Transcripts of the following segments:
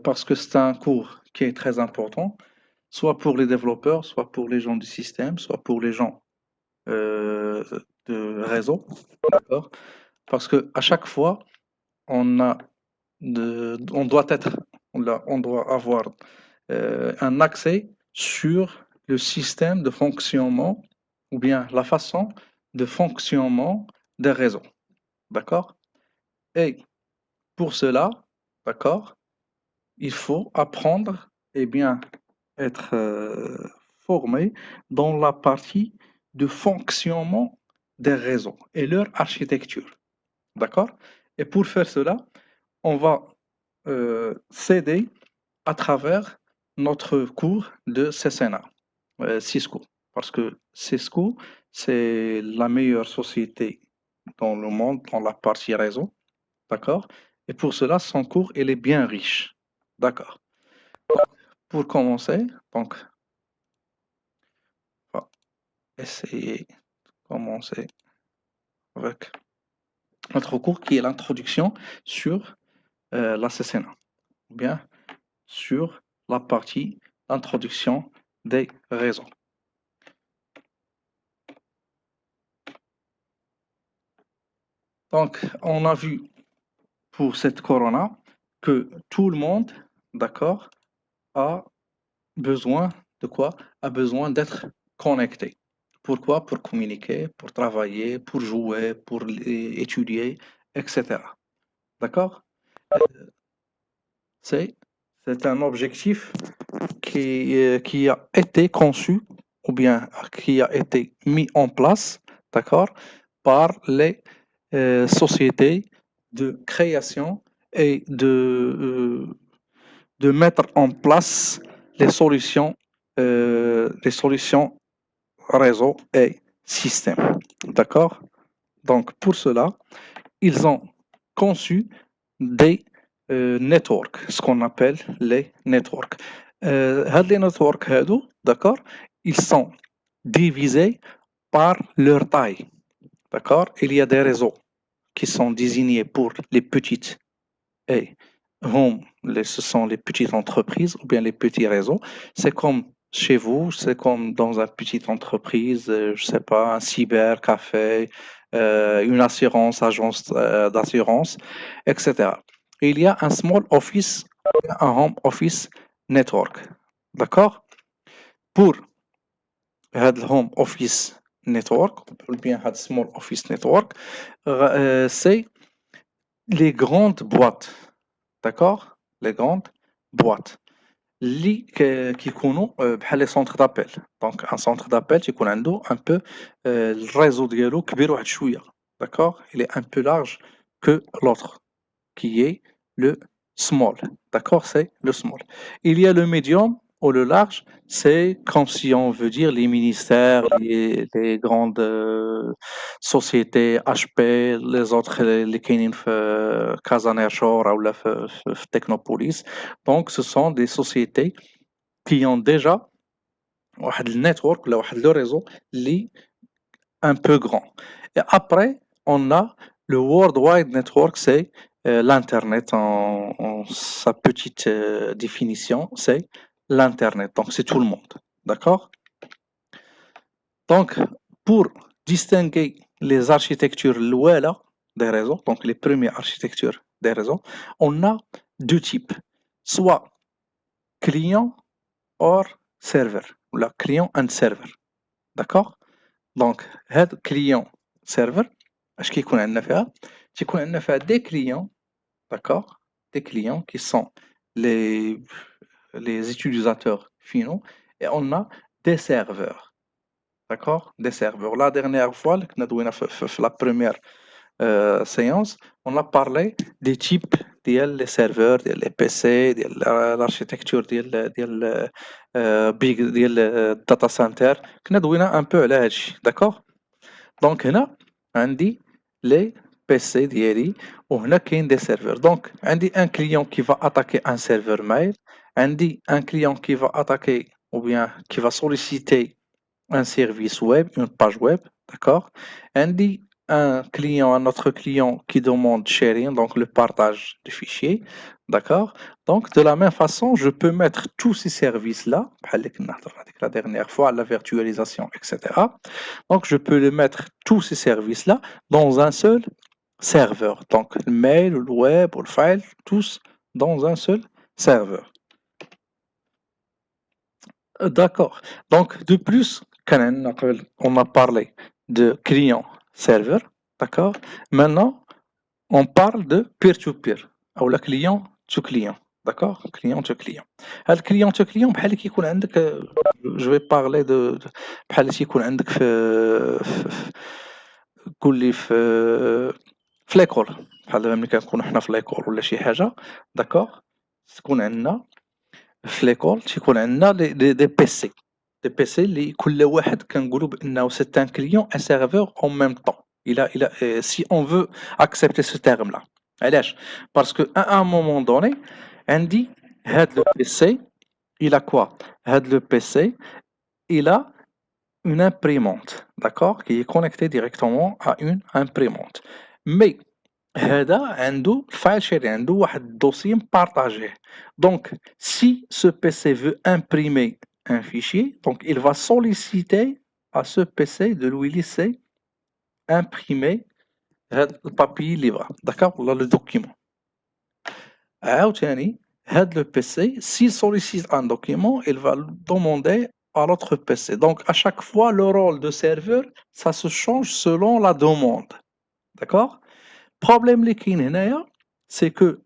parce que c'est un cours qui est très important, soit pour les développeurs, soit pour les gens du système, soit pour les gens euh, de réseau, d'accord? Parce que à chaque fois, on a on doit être, on doit avoir un accès sur le système de fonctionnement ou bien la façon de fonctionnement des réseaux, d'accord? Et pour cela, d'accord, il faut apprendre et bien être formé dans la partie de fonctionnement des réseaux et leur architecture, d'accord? Et pour faire cela, on va s'aider à travers notre cours de CCNA, Cisco. Parce que Cisco, c'est la meilleure société dans le monde, dans la partie réseau, d'accord? Et pour cela, son cours, il est bien riche, d'accord? Pour commencer, donc, on va essayer de commencer avec notre cours qui est l'introduction sur la CCNA, ou bien sur la partie d'introduction des réseaux. Donc, on a vu pour cette corona que tout le monde, d'accord, a besoin de quoi? A besoin d'être connecté. Pourquoi? Pour communiquer, pour travailler, pour jouer, pour étudier, etc. D'accord? C'est, c'est un objectif qui a été conçu ou bien qui a été mis en place, d'accord, par les sociétés de création et de mettre en place les solutions réseau et système. D'accord? Donc, pour cela, ils ont conçu des networks, ce qu'on appelle les networks. Les networks, d'accord, ils sont divisés par leur taille. D'accord? Il y a des réseaux qui sont désignés pour les petites et ce sont les petites entreprises ou bien les petits réseaux. C'est comme chez vous, c'est comme dans une petite entreprise, je sais pas, un cybercafé, une agence d'assurance, etc. Et il y a un small office, un home office network. D'accord? Pour le home office network, ou bien le small office network, c'est les grandes boîtes. D'accord? Les grandes boîtes اللي كيكونوا بحال لي سونتر دابيل. دونك ان سونتر دابيل تيكون عنده ان بو الريزو ديالو كبير واحد شويه. D'accord? Il est un peu large que l'autre qui est le small. D'accord? C'est le small. Il y a le medium ou le large, c'est comme si on veut dire les ministères, les grandes sociétés, HP, les autres, les كاينين في Casa Nershor ou في Technopolis. Donc, ce sont des sociétés qui ont déjà واحد النيتورك ولا واحد لو ريزو اللي un peu grand. Et après, on a le World Wide Network, c'est l'Internet en sa petite définition, c'est l'Internet. Donc, c'est tout le monde. D'accord? Donc, pour distinguer les architectures l'ouela des réseaux, donc les premières architectures des réseaux, on a deux types. Soit client or serveur, ou la client and server. D'accord? Donc, هاد client server, اش كيكون عندنا فيها؟ تيكون عندنا فيها des clients, d'accord? Des clients qui sont les les utilisateurs finaux et on a des serveurs, d'accord? Des serveurs. La dernière fois, اللي كنا دوينا في la première séance, on a parlé des types ديال les serveurs, ديال les PC, ديال l'architecture ديال big ديال data center. كنا دوينا un peu على هادشي, d'accord? دونك هنا عندي لي بي سي ديالي وهنا كاين دي سيرفر. دونك عندي ان كليون كي فا اتاكي ان سيرفر ميل، عندي ان كليون كي فا اتاكي ou bien qui va solliciter un service web, une page web, d'accord? عندي un autre client qui demande sharing, donc le partage de fichiers, d'accord? Donc, de la même façon, je peux mettre tous ces services-là, la dernière fois, la virtualisation, etc. Donc, je peux les mettre tous ces services-là dans un seul serveur. Donc, le mail, le web, le file, tous dans un seul serveur. D'accord. Donc, de plus, on a parlé de client-serveur, d'accord? Maintenant, on parle de peer-to-peer, ou la client to client, d'accord? Client to client. Le client to client, بحال كيكون عندك je vais parler de بحال كيكون عندك قول لي في ليكول، بحال دابا ملي كنكونوا حنا في ليكول ولا شي حاجة، داكوغ؟ تكون عندنا في ليكول تيكون عندنا دي بيسي، دي بيسي اللي كل واحد كنقولوا بأنه سي ان كليون ان سيرفور اون ميم طون. Il a, si on veut accepter ce terme-là. علاش؟ Parce que à un moment donné, عندي هاد le PC, il a quoi? هاد le PC, il a une imprimante, d'accord? Qui est connectée directement à une imprimante. Mais هذا عنده file share, عنده واحد الدوسي مبارطاجيه. Donc, si ce PC veut imprimer un fichier, donc il va solliciter à ce PC de lui laisser imprimer le papier libre, d'accord? Là, le document. عاوتاني هاد le PC, s'il sollicite un document, il va le demander à l'autre PC. Donc, à chaque fois, le rôle de serveur, ça se change selon la demande. D'accord? Problème اللي كاين هنايا, c'est que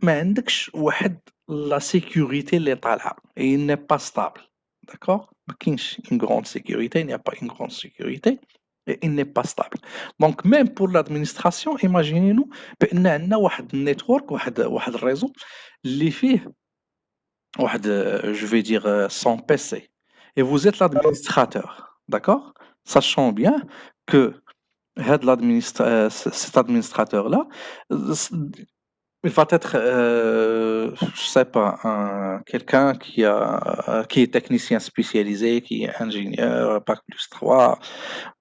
ما عندكش واحد la sécurité اللي طالعة. Et il n'est pas stable. D'accord? ما كاينش une grande sécurité, il n'y a pas une grande sécurité. Et il n'est pas stable. Donc, même pour l'administration, imaginez-nous بأن عندنا واحد النيتورك, واحد الريزو اللي فيه واحد, je vais dire 100 PC. Et vous êtes l'administrateur. D'accord? Sachant bien que cet administrateur-là, il va être, je sais pas, quelqu'un qui est technicien spécialisé, qui est ingénieur, bac plus 3,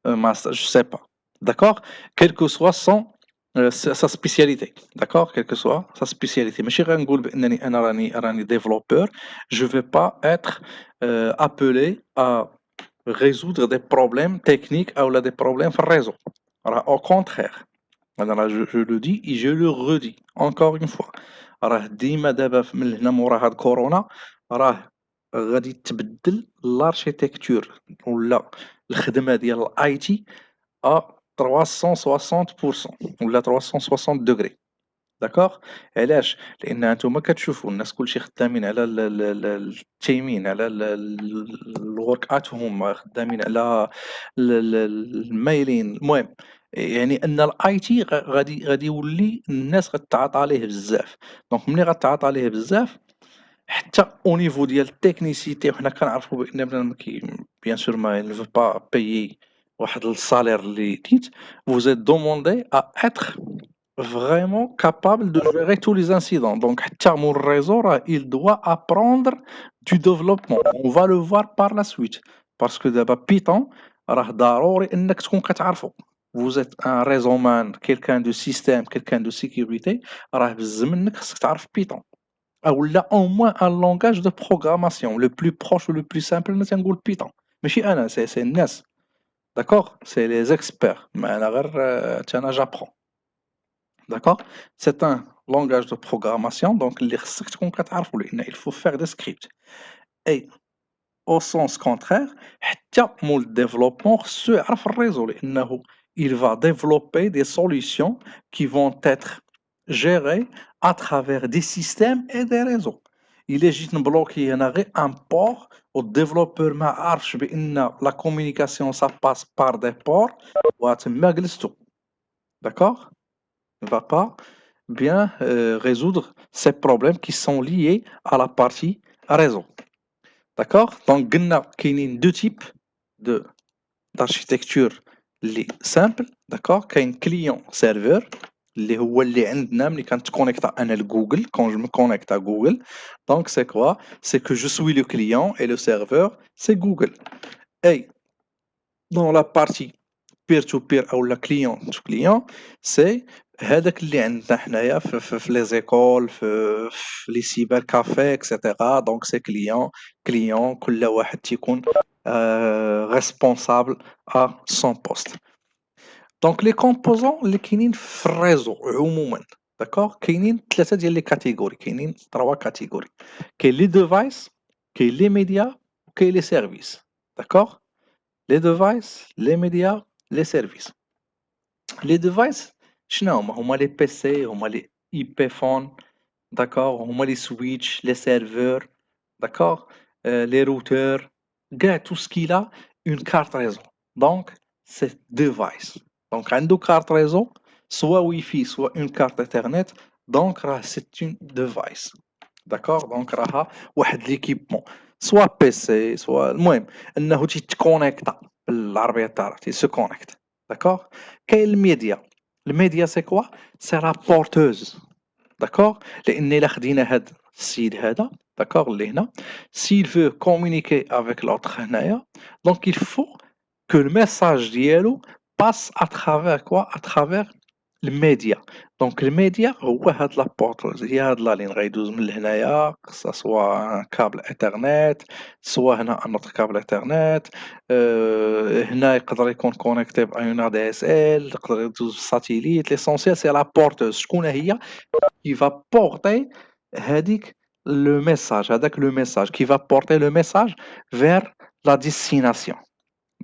master, je sais pas. D'accord? Quelle que soit sa spécialité. D'accord? Quelle que soit sa spécialité. Mais si je suis développeur, je ne vais pas être appelé à résoudre des problèmes techniques ou des problèmes de réseau. Alors, au contraire. Alors, je le dis et je le redis encore une fois. راه ديما دابا من هنا مورا هاد كورونا راه غادي تبدل الاركيتكتور ولا الخدمه ديال الاي تي ا 360% ولا 360 دوغري. داكوغ؟ علاش؟ لان هانتوما كتشوفوا الناس كلشي خدامين على التيمين على الورك ات هوم، خدامين على المايلين. المهم يعني ان الاي تي غادي يولي الناس غتعاطى عليه بزاف. دونك ملي غتعاطى عليه بزاف حتى او نيفو ديال التكنيسيتي، وحنا كنعرفوا بان بنادم بيان سور ما نفو با بايي واحد الصالير اللي ديت. vous êtes demandé à être vraiment capable de gérer tous les incidents. Donc, حتى mon réseau, il doit apprendre du développement. On va le voir par la suite. Parce que d'abord, Python, راه ضروري انك تكون كتعرفه. Vous êtes un réseau man, quelqu'un de système, quelqu'un de sécurité, راه بزاف منك خصك تعرف Python. Ou là, au moins un langage de programmation. Le plus proche ou le plus simple, c'est Python. Mais chez Anna, c'est الناس. D'accord? C'est les experts. Mais alors, j'apprends. D'accord? C'est un langage de programmation, donc il faut faire des scripts. Et au sens contraire, le développement se réseau. Il va développer des solutions qui vont être gérées à travers des systèmes et des réseaux. Il est juste bloqué un port au développeur la communication ça passe par des ports. D'accord? Ne va pas bien résoudre ces problèmes qui sont liés à la partie réseau. D'accord? Donc, il y a deux types d'architecture simple. D'accord? Il y a un client-serveur. اللي هو اللي عندنا ملي كنتكونيكتا انا لجوجل. Quand je me connecte à Google, donc c'est quoi? C'est que je suis le client et le serveur c'est Google. Et dans la partie peer to peer اولا client to client سي هذاك اللي عندنا حنايا في لي زيكول في لي سيبر كافي اكسيتيرا دونك سي كليون كل واحد تيكون ريسبونسابل ا سون بوست. دونك لي كومبوزون اللي كاينين في الريزو عموما داكوغ كاينين ثلاثه ديال لي كاتيجوري كاينين تروا كاتيجوري كاين لي ديفايس كاين لي ميديا وكاين لي سيرفيس داكوغ لي ديفايس لي ميديا لي سيرفيس لي ديفايس شنو هما لي بي سي هما لي اي بي فون داكوغ هما لي سويتش لي سيرفور داكوغ لي روتور كاع تو سكيلا اون كارت ريزو دونك سي ديفايس دونك عنده كارت ريزو سوا واي فاي سوا اون كارت ايثرنت دونك راه سي اون ديفايس داكوغ دونك راها واحد ليكيبمون سوا بي سي سوا المهم انه تيتكونيكتا بالعربيه تاعها سو كونيكت داكوغ كاين الميديا الميديا سي كوا سي لا بورتوز داكوغ لان الا خدينا هاد السيد هذا داكوغ اللي هنا s'il veut communiquer avec l'autre هنايا donc il faut que le message ديالو passe à travers quoi à travers الميديا دونك الميديا هو هاد لابورت هي هاد لا لين غيدوز من لهنايا سوا كابل ايثرنت سوا هنا ان اوتر كابل ايثرنت هنا يقدر يكون كونيكتي بايون دي اس ال يقدر يدوز ساتيليت ليسونسيال سي لا بورتوز شكون هي qui va porter هذيك le message هذاك le message qui va porter le message vers la destination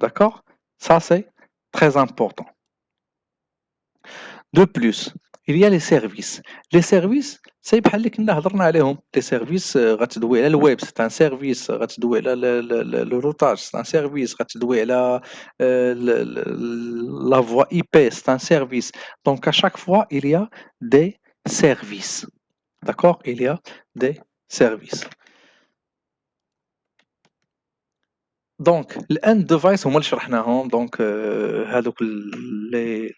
d'accord ça c'est très important. De plus, il y a les services. Les services, c'est بحال اللي كنا هضرنا عليهم. Les services غتدوي على الويب، c'est un service. غتدوي على le routage, c'est un service. غتدوي على la voie IP, c'est un service. Donc à chaque fois, il y a des services. D'accord? Il y a des services. دونك الان ديفايس هما اللي شرحناهم دونك هادوك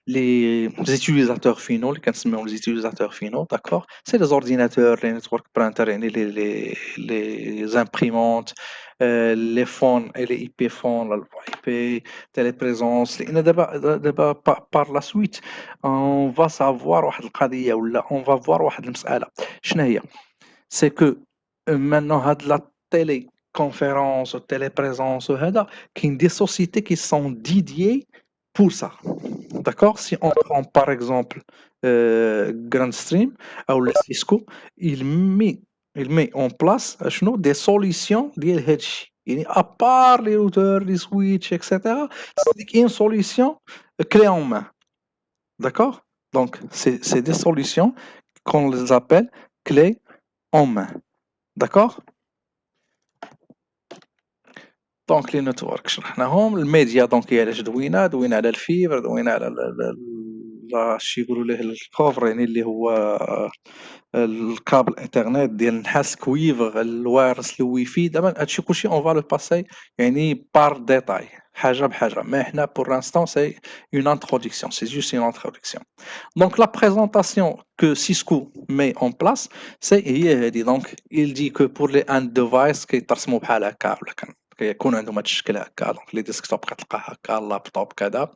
لي زيتيليزاتور فينو اللي كنسميهم لي زيتيليزاتور فينو داكوغ سي لي زورديناتور لي نيتورك برانتر يعني لي زامبريمونت لي فون اي لي اي بي فون اي بي تيلي بريزونس لان دابا بار لا سويت اون فا سافوار واحد القضيه ولا اون فا فوار واحد المساله شنو هي c'est que maintenant هاد la téléconférence, téléprésence, qu'il y a des sociétés qui sont dédiées pour ça. D'accord? Si on prend par exemple GrandStream ou le Cisco, il met en place des solutions liées à Hedge. À part les routeurs, les switches, etc., c'est une solution clé en main. D'accord? Donc, c'est des solutions qu'on les appelle clés en main. D'accord? دونك لي نتورك شرحناهم الميديا دونك هي علاش دوينا على الفيبر دوينا على شي يقولوا ليه الكوفر يعني اللي هو الكابل انترنت ديال النحاس كويفر الوايرلس الواي فاي دابا هادشي كلشي اون فا لو باسي يعني بار ديتاي حاجه بحاجه ما حنا بور انستون سي اون انتروداكسيون سي جوست اون انتروداكسيون دونك لا بريزونطاسيون كو سيسكو مي اون بلاس سي هي هادي دونك il dit que pour les end device كيترسموا بحال هكا ولا كيكون عندهم هاد الشكل هكا دونك لي ديسكتوب كتلقاه هكا اللابتوب كذا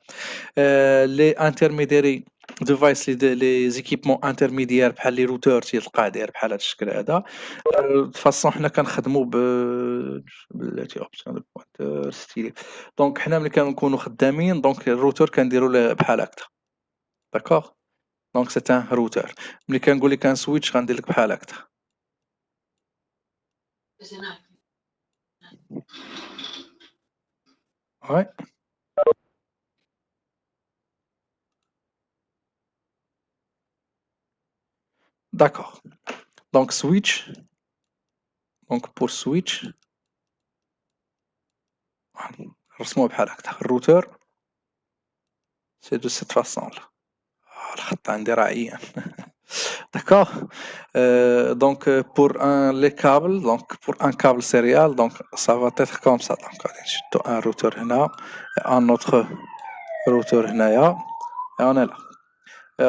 لي انترميديري ديفايس لي زيكيبمون انترميديير بحال لي روتور تيلقاه داير بحال هاد الشكل هذا فاصون حنا كنخدموا بلاتي اوبسيون دو بوينتور ستيلي دونك حنا ملي كنكونوا خدامين دونك الروتور كنديروا له بحال هكا داكوغ دونك سي ان روتور ملي كنقول لك ان سويتش غندير لك بحال هكا وي داكوغ دونك سويتش دونك بور سويتش نرسموه بحال هكا الروتور سي دو سيت فاسون لا الخط عندي راه عيان d'accord donc pour les câbles donc pour un câble sérial donc ça va être comme ça donc غادي نشدو un routeur هنا un autre routeur هنايا et on est là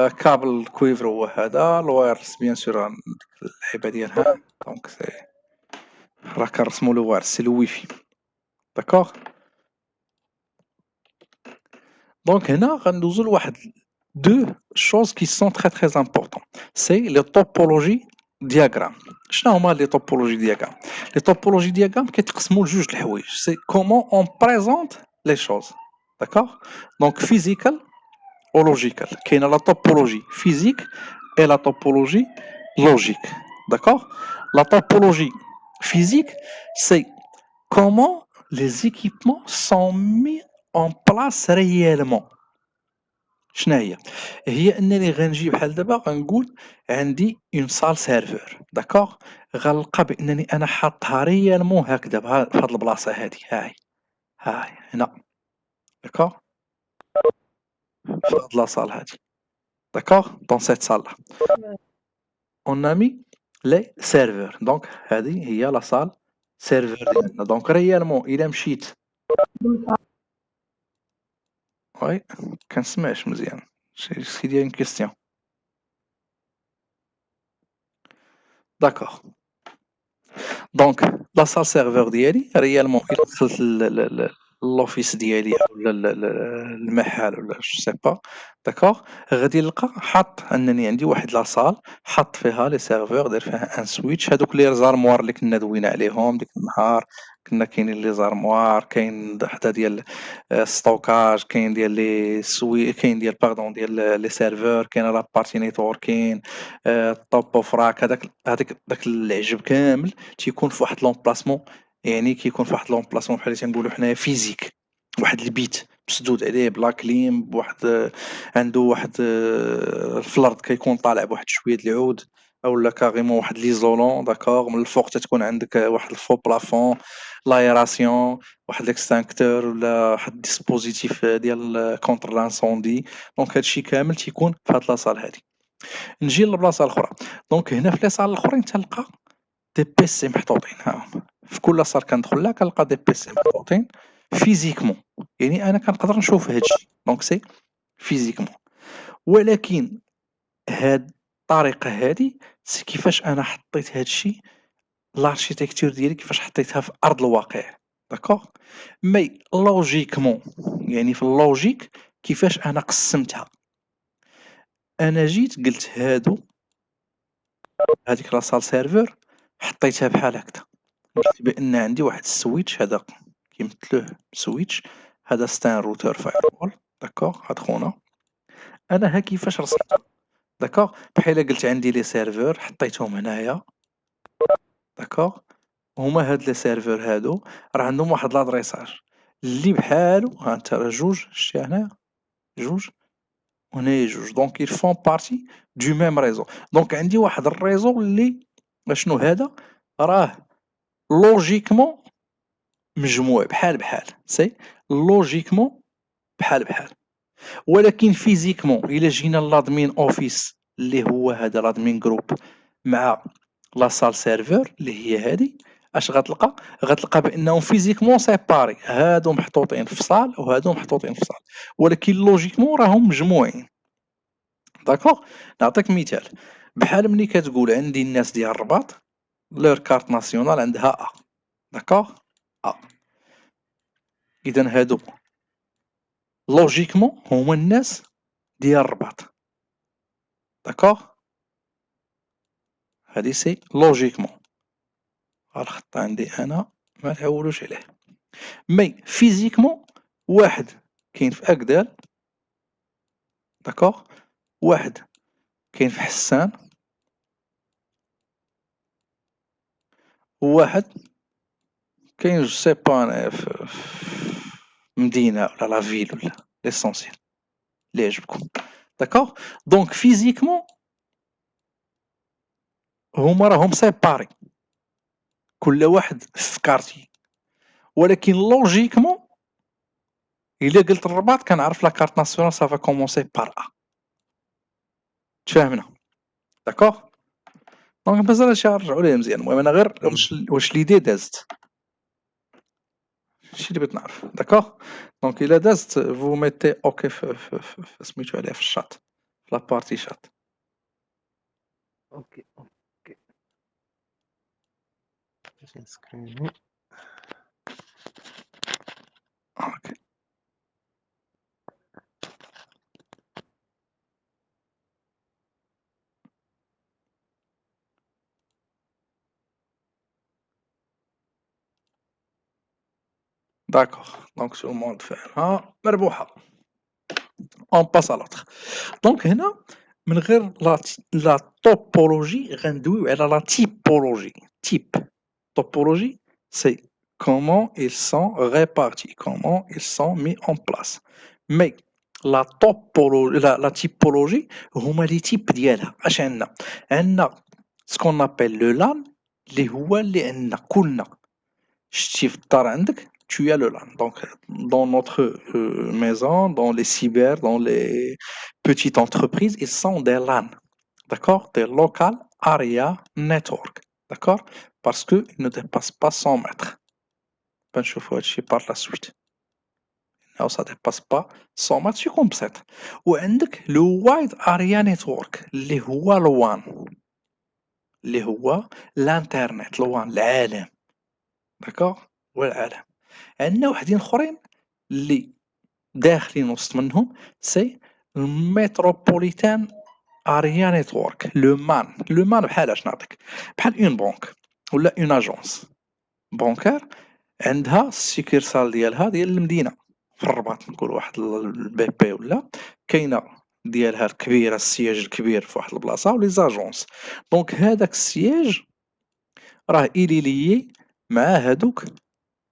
كابل الكويفر هو هذا الوايرلس بيان سور اللعيبه ديالها دونك سي راه كنرسمو لو وايرلس سي لو واي فاي داكوغ دونك هنا غندوزو لواحد deux choses qui sont très très importantes. C'est les topologies diagrammes. شنو هما les topologies diagrammes? Les topologies diagrammes كيتقسموا لجوج د الحوايج. C'est comment on présente les choses. D'accord? Donc physical ou logical. كاينه la topologie physique et la topologie logique. D'accord? La topologie physique, c'est comment les équipements sont mis en place réellement. شنو هي انني غنجي بحال دابا غنقول عندي اون سال سيرفور داكوغ غنلقى بانني انا حاطها ريالمون هكذا في هاد البلاصه هادي هاي هنا داكوغ في هاد لاصال هادي داكوغ دون سيت سال اون امي لي سيرفور دونك هادي هي لاصال سيرفور ديالنا دونك ريالمون الا مشيت وي كنسمعش مزيان سي ديال اون كيستيون داكوغ دونك لا سال سيرفور ديالي ريالمون الا دخلت لوفيس ديالي ولا المحل ولا جو سي با داكوغ غادي نلقى حاط انني عندي واحد لا سال حاط فيها لي سيرفور داير فيها ان سويتش هذوك لي زارموار اللي كنا دوينا عليهم ديك النهار كنا كاينين لي زارموار كاين حدا ديال ستوكاج كاين ديال لي سوي كاين ديال باردون ديال لي سيرفور كاين لا بارتي نيتوركين الطوب اوف راك هذاك داك العجب كامل تيكون في واحد لومبلاسمون يعني كيكون في واحد لومبلاسمون بحال اللي تنقولوا حنايا فيزيك واحد البيت مسدود عليه بلا كليم بواحد عنده واحد في الارض كيكون طالع بواحد شويه د العود اولا كاريمون واحد ليزولون داكوغ من الفوق تتكون عندك واحد الفو بلافون لايراسيون واحد ليكستانكتور ولا واحد ديسبوزيتيف ديال كونتر لانسوندي دونك هادشي كامل تيكون في هاد لاصال هادي نجي للبلاصه الاخرى دونك هنا في ليصال الاخرين تلقى دي بيسي محطوطين هاهم في كل صال كندخل لها كنلقى دي بيسي محطوطين فيزيكمون يعني انا كنقدر نشوف هادشي دونك سي فيزيكمون ولكن هاد الطريقه هادي سي كيفاش انا حطيت هادشي لاركتيكتور ديالي كيفاش حطيتها في ارض الواقع داكوغ مي لوجيكمون يعني في اللوجيك كيفاش انا قسمتها انا جيت قلت هاديك لا سال سيرفور حطيتها بحال هكذا قلت بان عندي واحد السويتش هذا كيمثلوه سويتش هذا ستان روتر فايروول داكوغ هاد خونا انا ها كيفاش رسمت داكوغ بحال قلت عندي لي سيرفور حطيتهم هنايا داكوغ هما هاد لي سيرفور هادو راه عندهم واحد لادريساج اللي بحالو ها انت راه جوج شتي هنايا جوج وهنايا جوج دونك ils font partie du même réseau دونك عندي واحد الريزو اللي اشنو هذا راه لوجيكمون مجموع بحال سي لوجيكمون بحال ولكن فيزيكمون الا جينا لادمين اوفيس اللي هو هذا لادمين جروب مع لا سال سيرفور اللي هي هذه اش غتلقى بانهم فيزيكمون سيباري هادو محطوطين في صال وهادو محطوطين في صال ولكن لوجيكمون راهم مجموعين داكوغ نعطيك مثال بحال ملي كتقول عندي الناس ديال الرباط لور كارت ناسيونال عندها ا داكوغ ا اذا هادو لوجيكمون هما الناس ديال الرباط داكوغ هادي سي لوجيكمون الخط عندي انا ما نعولوش عليه مي فيزيكمون واحد كاين في اكدال داكوغ واحد كاين في حسان وواحد كاين جو سي با أنا في مدينة ولا لا فيل ولا ليسونسيال اللي يعجبكم داكوغ دونك فيزيكمون هما راهم سيباري كل واحد في كارتي ولكن لوجيكمون الا قلت الرباط كنعرف لا كارت ناسيونال سافا كومونسي بار ا تفاهمنا داكوغ دونك مازال هادشي غنرجعو ليه مزيان المهم انا غير واش ليدي دازت هادشي اللي بغيت نعرف داكوغ دونك الا دازت فو ميتي اوكي في سميتو عليها في الشات في لابارتي شات اوكي اوكي باش نسكرينو اوكي D'accord. Donc tout le monde fait un مربوحة. On passe à l'autre. Donc هنا من غير la topologie غندويو على la typologie. Type. Topologie, c'est comment ils sont répartis, comment ils sont mis en place. Mais la typologie, هما les types ديالها. اش عندنا؟ عندنا ce qu'on appelle le LAN اللي هو اللي عندنا كلنا. شتي في الدار عندك tu as le LAN. Donc, dans notre maison, dans les cyber, dans les petites entreprises, ils sont des LAN. D'accord? Des local area network. D'accord? Parce qu'ils ne dépassent pas 100 mètres. بنشوفوا هادشي par la suite. أو ça dépasse pas 100 mètres c'est comme ça. وعندك le wide area network اللي هو الوان اللي هو الانترنت الوان العالم. داكوغ؟ هو العالم. عندنا وحدين اخرين اللي داخلين وسط منهم سي الميتروبوليتان اريا نيتورك لو مان بحال اش نعطيك بحال اون بنك ولا اون اجونس بنكار عندها السيكيرسال ديالها ديال المدينه في الرباط نقول واحد البي بي ولا كاينه ديالها الكبيره السياج الكبير في واحد البلاصه ولي زاجونس دونك هذاك السياج راه إلي ليي مع هادوك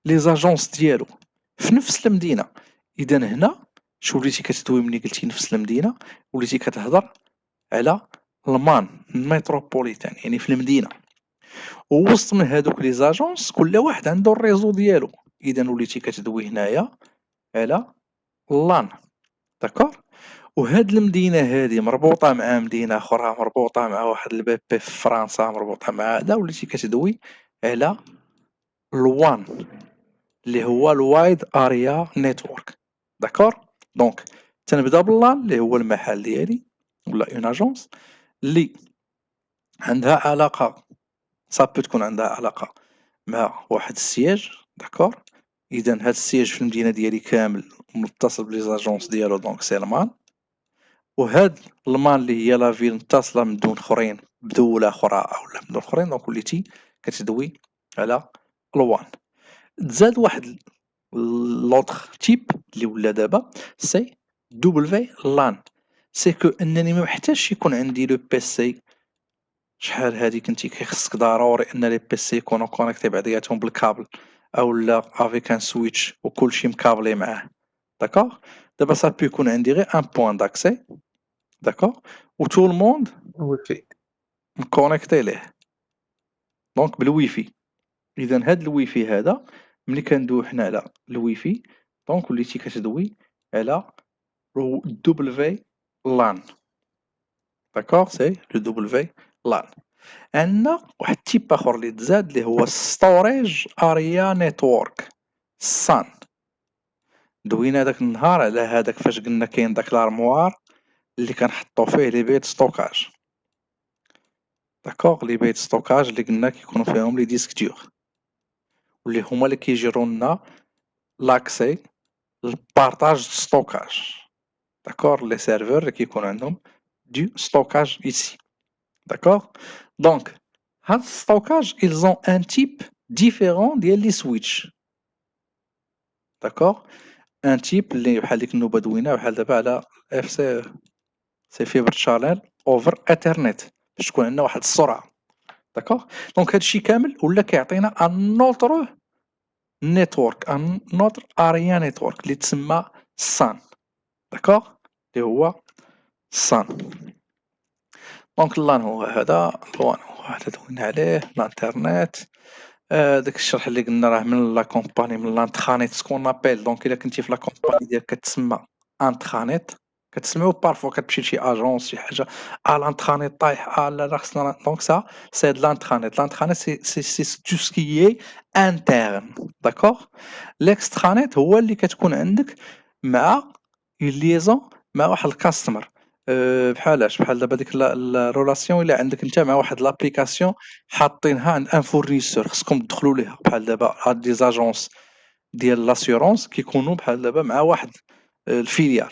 لي زاجونس ديالو في نفس المدينه. اذا هنا شو وليتي كتدوي ملي قلتي نفس المدينه وليتي كتهضر على المان الميتروبوليتان يعني في المدينه ووسط من هادوك لي زاجونس كل واحد عنده الريزو ديالو. اذا وليتي كتدوي هنايا على لان. داكور؟ وهاد المدينه هادي مربوطه مع مدينه اخرى مربوطه مع واحد البي بي في فرنسا مربوطه مع هذا وليتي كتدوي على الوان اللي هو الوايد اريا نيتورك. داكور؟ دونك تنبدا باللان اللي هو المحل ديالي ولا اون اجونس اللي عندها علاقه صافي تكون عندها علاقه مع واحد السياج. داكور؟ اذا هاد السياج في المدينه ديالي كامل متصل بلي زاجونس ديالو دونك سي المان. وهاد المان اللي هي لا فيل متصله من دون اخرين بدوله اخرى اولا من دون اخرين دونك وليتي كتدوي على الوان. تزاد واحد لوطخ تيب اللي ولا دابا سي دبليو لان سي كو انني ما محتاجش يكون عندي لو بي سي شحال هادي كنتي كيخصك ضروري ان لي بي سي يكونوا كونيكتي بعضياتهم بالكابل او لا افيك ان سويتش وكلشي مكابلي معاه. داكوغ؟ دابا صافي يكون عندي غير ان بوين داكسي. داكوغ؟ و تو الموند وفي مكونيكتي ليه دونك بالويفي. اذا هاد الويفي هذا ملي كندويو حنا على الويفي دونك وليتي كتدوي على دبليو لان. داكوغ؟ سي لو دبليو لان. عندنا واحد التيب اخر اللي تزاد اللي هو ستوريج اريا نيتورك سان. دوينا داك النهار على هذاك فاش قلنا كاين داك لارموار اللي كنحطو فيه لي بيت ستوكاج. داكوغ؟ لي بيت ستوكاج اللي قلنا كيكونوا فيهم لي ديسك دور واللي هما اللي كيجيرو لنا لاكسي البارطاج ستوكاج. داكور؟ لي سيرفور اللي كيكون عندهم du stockage ici. D'accord? Donc, هاد stockage, ils ont un type différent ديال لي switch. D'accord? Un type اللي بحال ديك النوبة دوينا بحال دابا على اف سي سي فيبر شانيل اوفر ايثرنت باش تكون عندنا واحد السرعة. داكوغ؟ دونك هادشي كامل ولا كيعطينا ان اوتر نيتورك ان اوتر اريا نيتورك اللي تسمى سان. داكوغ؟ اللي هو سان. دونك اللان هو هذا اللوان هو هذا دوينا عليه الانترنت. داك الشرح اللي قلنا راه من لا كومباني من لانترانيت سكون ابيل. دونك الا كنتي في لا كومباني ديالك كتسمى انترانيت كتسميو بارفوا كتمشي لشي اجونس شي حاجه لانترانيت طايح لا لا خصنا دونك سا سي د لانترانيت. لانترانيت سي تو سكي انترن. داكوغ؟ ليكسترانيت هو اللي كتكون عندك مع اون ليزون مع واحد الكاستمر. بحالاش بحال دابا ديك الرولاسيون الا عندك انت مع واحد لابليكاسيون حاطينها عند ان فورنيسور خصكم تدخلوا ليها بحال دابا هاد دي زاجونس ديال لاسيورونس كيكونوا بحال دابا مع واحد الفيليال.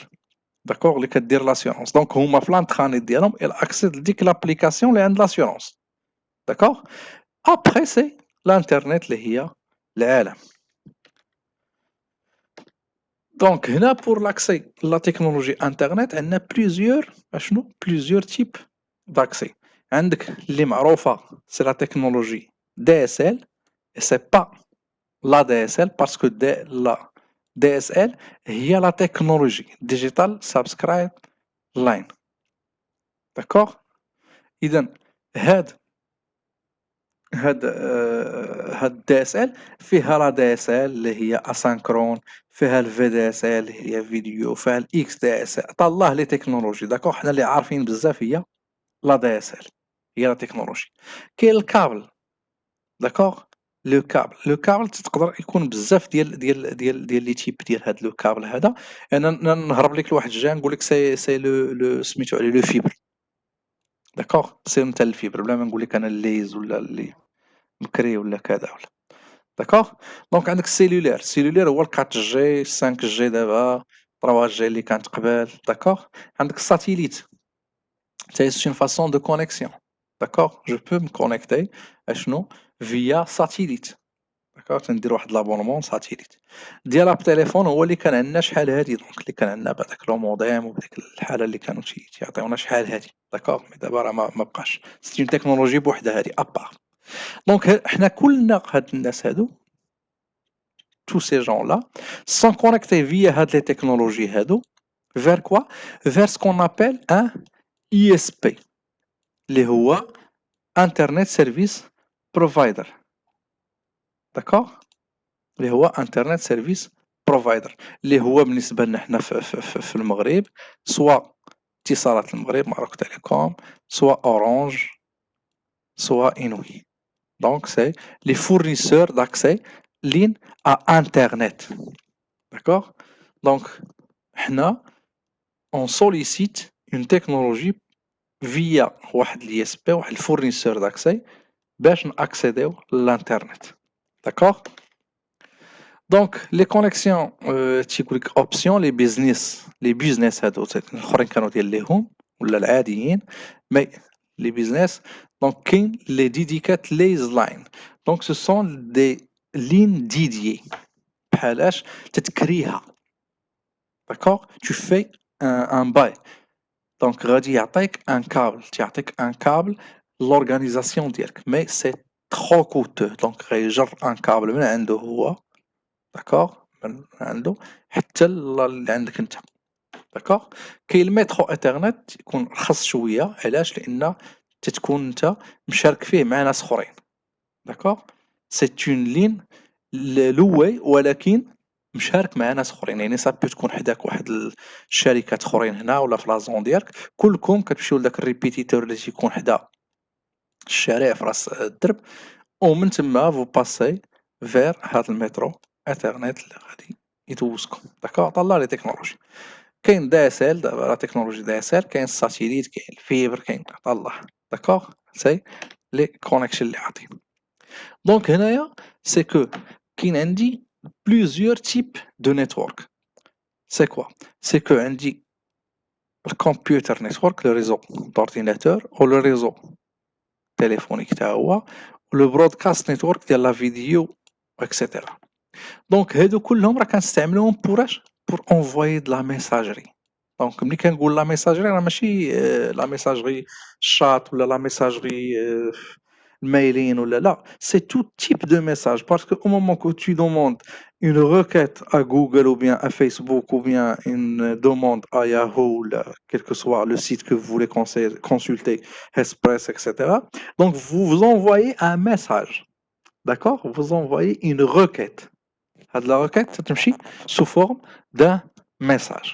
داكوغ؟ اللي كدير لاسيورونس دونك هما في لانترانيت ديالهم الى اكسيد لديك لابليكاسيون اللي عند لاسيورونس. داكوغ؟ ابخي سي الانترنت اللي هي العالم. Donc, هنا pour l'accès à la technologie Internet, on a plusieurs types d'accès. عندك اللي معروفة c'est la technologie DSL et c'est pas la DSL parce que la DSL هي la technologie Digital Subscribe Line. D'accord؟ إذا هاد دي اس ال فيها لا دي اس ال اللي هي اسانكرون، فيها الفي دي اس ال اللي هي فيديو، فيها الاكس دي اس ال. طلع لي تكنولوجي داكوغ، حنا اللي عارفين بزاف هي لا دي اس ال، هي لا تكنولوجي. كاين الكابل داكوغ، لو كابل تقدر يكون بزاف ديال لي تيب ديال هاد لو كابل هذا. انا نهرب لك لواحد الجهه نقول لك سي لو سميتو عليه لو فيبر داكوغ، سير نتا الفيبر بلا ما نقول لك انا الليز ولا اللي بكري ولا كذا ولا داكوغ. دونك عندك السيلولير هو 4 جي 5 جي دابا 3 جي اللي كانت قبل داكوغ. عندك الساتيليت حتى سي اون فاسون دو كونيكسيون داكوغ، جو بو me connecter اشنو فيا ساتيليت داكوغ، تندير واحد لابونمون ساتيليت. ديالها بتليفون هو اللي كان عندنا شحال هادي، دونك اللي كان عندنا بهذاك لو موديم وبديك الحاله اللي كانوا تيعطيونا شحال هادي داكوغ. مي دابا راه ما بقاش، سي اون تكنولوجي بوحدها هادي ابار. دونك حنا كلنا هاد الناس هادو tous ces gens-là sont connectés via les technologies vers quoi? Vers ce qu'on appelle un ISP, اللي هو Internet Service Provider. d'accord? اللي هو Internet Service Provider اللي هو بالنسبة لنا حنا في المغرب سواء اتصالات المغرب ماروك تيليكوم، سواء اورانج، سواء انوي. Donc c'est les fournisseurs d'accès ligne à Internet. D'accord? Donc حنا on sollicite une technologie via واحد l'ISP واحد الفورنيسور d'accès باش ناكسيديو للانترنت. d'accord. donc les connexions تيقول لك option les business هادو الاخرين كانوا ديال ليهم ولا العاديين مي les business. donc كاين les dédicates lays line. donc ce sont des lignes dédiées بحالاش تتكريها. d'accord. tu fais un bail. دونك غادي يعطيك ان كابل، تيعطيك ان كابل لورغانيزاسيون ديالك مي سي ترو كوتو. دونك غيجر ان كابل من عنده هو داكوغ، من عنده حتى اللي عندك انت داكوغ. كاين الميترو انترنت يكون رخص شويه، علاش؟ لان تتكون انت مشارك فيه مع ناس اخرين داكوغ. سي اون لين لوي ولكن مشارك مع ناس اخرين، يعني صافي تكون حداك واحد الشركات اخرين هنا ولا في لازون ديالك، كلكم كتمشيو لذاك الريبيتيتور اللي تيكون حدا الشارع في راس الدرب، ومن تما فو باسي فير هاد المترو انترنت اللي غادي يدوزكم داكوغ. طلع لي تكنولوجي كاين دي اس ال دابا، لا تكنولوجي دي اس ال، كاين الساتيليت، كاين الفيبر، كاين طلع داكوغ. سي لي كونيكشن اللي عاطين. دونك هنايا سي كو كاين عندي plusieurs types de network. C'est quoi? C'est que عندي le computer network, le réseau d'ordinateur ou le réseau téléphonique تا هو le broadcast network ديال لا فيديو etc. دونك هادو كلهم راه كنستعملوهم pour اش؟ pour envoyer de la messagerie. دونك ملي كنقول لا ميساجري راه ماشي لا ميساجري شات ولا لا ميساجري mail ou là là, c'est tout type de message parce que au moment que tu demandes une requête à Google ou bien à Facebook ou bien une demande à Yahoo, là, quel que soit le site que vous voulez consulter, Express, etc. Donc vous envoyez un message, d'accord? Vous envoyez une requête. La requête, ça te sous forme d'un message,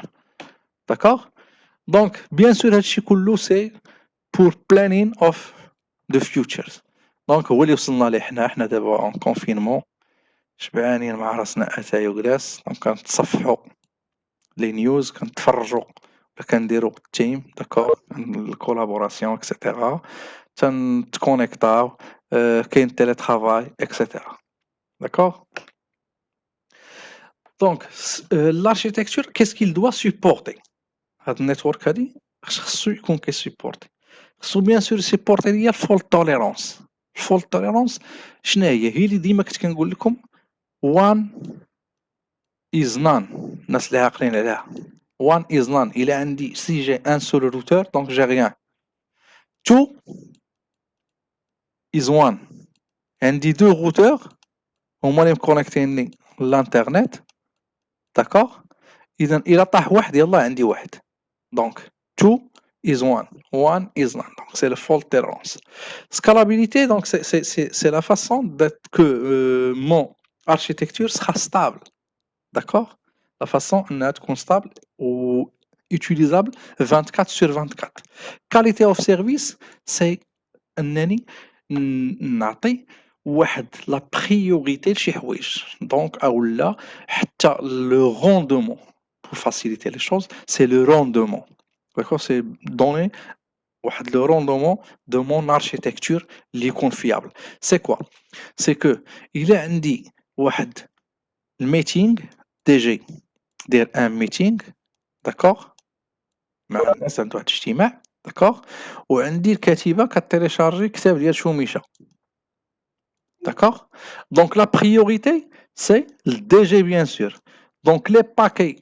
d'accord? Donc bien sûr, c'est pour planning of the futures. دونك هو اللي وصلنا ليه حنا دابا اون كونفينمون شبعانين مع راسنا اتاي وكلاس. دونك كنتصفحوا لي نيوز، كنتفرجوا ولا كنديروا تيم داكور الكولابوراسيون اكسيتيرا، تنتكونيكطاو، كاين تيلي ترافاي اكسيتيرا داكور. دونك الاركيتكتور كيس كيل دوا سيبورتي هاد النيتورك هادي، خصو يكون كيسيبورتي، خصو بيان سور سيبورتي هي الفولت توليرونس. الفولت توليرونس شنو هي؟ هي اللي ديما كنت كنقول لكم 1 is none. الناس اللي عاقلين عليها. One is none. Il a عندي si j'ai un seul routeur donc j'ai rien. Two is one. عندي deux routeurs هما اللي مكونيكتيني للانترنت. d'accord. اذا الى طاح واحد يلا عندي واحد. donc two is one is none. Donc c'est le fault tolerance. Scalabilité, donc c'est la façon d'être que mon architecture sera stable. D'accord. La façon d'être stable ou utilisable 24 sur 24. Qualité of service, c'est انني نعطي واحد لا بريوريتي لشي حوايج دونك اولا حتى لو روندومون pour faciliter les choses c'est le rendement d'accord c'est donner واحد le rendement de mon architecture اللي يكون fiable c'est quoi c'est que il عندي واحد الميتينغ دي جي داير ان ميتينغ d'accord مع الناس عندو واحد الاجتماع d'accord وعندي الكاتبه كتيليشارجي كتاب ديال شوميشه. D'accord. Donc la priorité, c'est le DG bien sûr. Donc les paquets,